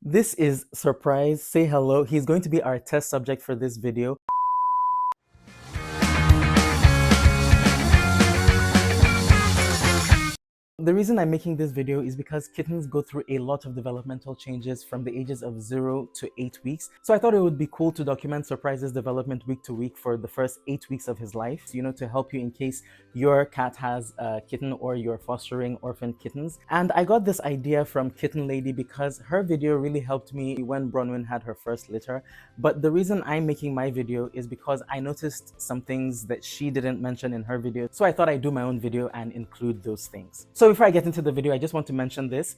This is Surprise. Say hello. He's going to be our test subject for this video. The reason I'm making this video is because kittens go through a lot of developmental changes from the ages of 0 to 8 weeks. So I thought it would be cool to document Surprise's development week to week for the first 8 weeks of his life, to help you in case your cat has a kitten or you're fostering orphan kittens. And I got this idea from Kitten Lady because her video really helped me when Bronwyn had her first litter. But the reason I'm making my video is because I noticed some things that she didn't mention in her video. So I thought I'd do my own video and include those things. So before I get into the video, I just want to mention this.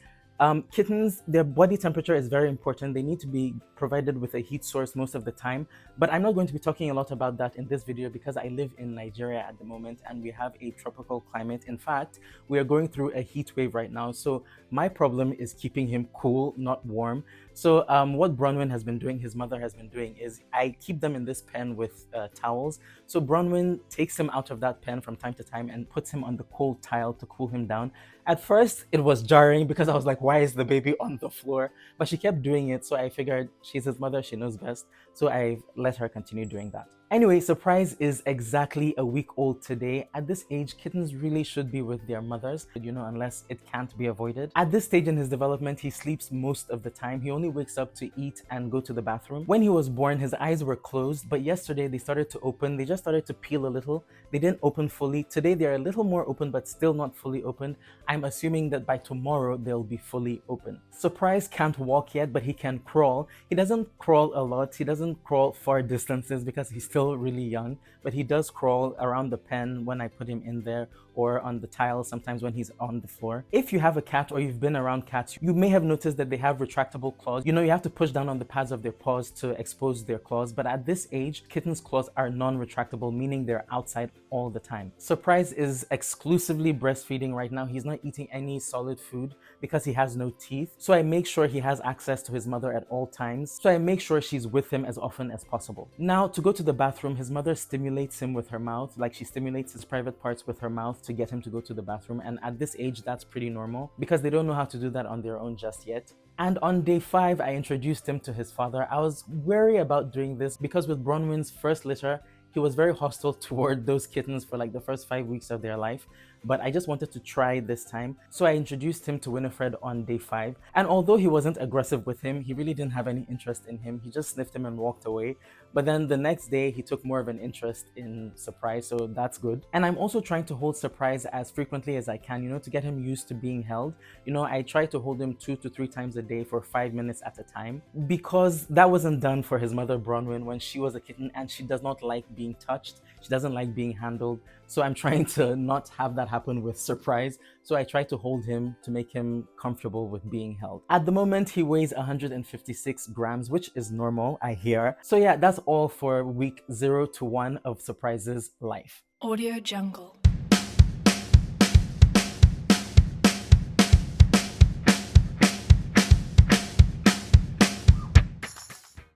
Kittens, their body temperature is very important. They need to be provided with a heat source most of the time, but I'm not going to be talking a lot about that in this video because I live in Nigeria at the moment and we have a tropical climate. In fact, we are going through a heat wave right now, so my problem is keeping him cool, not warm. So what Bronwyn has been doing, his mother has been doing, is I keep them in this pen with towels. So Bronwyn takes him out of that pen from time to time and puts him on the cold tile to cool him down. At first, it was jarring because I was like, why is the baby on the floor? But she kept doing it, so I figured she's his mother, she knows best. So I let her continue doing that. Anyway, Surprise is exactly a week old today. At this age, kittens really should be with their mothers, unless it can't be avoided. At this stage in his development, he sleeps most of the time. He only wakes up to eat and go to the bathroom. When he was born, his eyes were closed, but yesterday they started to open. They just started to peel a little. They didn't open fully. Today they're a little more open, but still not fully open. I'm assuming that by tomorrow they'll be fully open. Surprise can't walk yet, but he can crawl. He doesn't crawl a lot. He doesn't crawl far distances because he's still really young, but he does crawl around the pen when I put him in there or on the tile sometimes when he's on the floor. If you have a cat or you've been around cats, you may have noticed that they have retractable claws. You have to push down on the pads of their paws to expose their claws, but at this age, kittens' claws are non-retractable, meaning they're outside all the time. Surprise is exclusively breastfeeding right now. He's not eating any solid food because he has no teeth. So I make sure he has access to his mother at all times. So I make sure she's with him as often as possible. Now, to go to the bathroom, his mother stimulates him with her mouth, like she stimulates his private parts with her mouth to get him to go to the bathroom. And at this age, that's pretty normal because they don't know how to do that on their own just yet. And on day 5, I introduced him to his father. I was wary about doing this because with Bronwyn's first litter, he was very hostile toward those kittens for like the first 5 weeks of their life, but I just wanted to try this time. So I introduced him to Winifred on day 5. And although he wasn't aggressive with him, he really didn't have any interest in him. He just sniffed him and walked away. But then the next day, he took more of an interest in Surprise, so that's good. And I'm also trying to hold Surprise as frequently as I can, to get him used to being held. I try to hold him 2 to 3 times a day for 5 minutes at a time because that wasn't done for his mother Bronwyn when she was a kitten, and she does not like being touched. She doesn't like being handled. So I'm trying to not have that happen with Surprise. So I try to hold him to make him comfortable with being held. At the moment, he weighs 156 grams, which is normal, I hear. So yeah, that's all for week 0 to 1 of Surprise's life. Audio Jungle.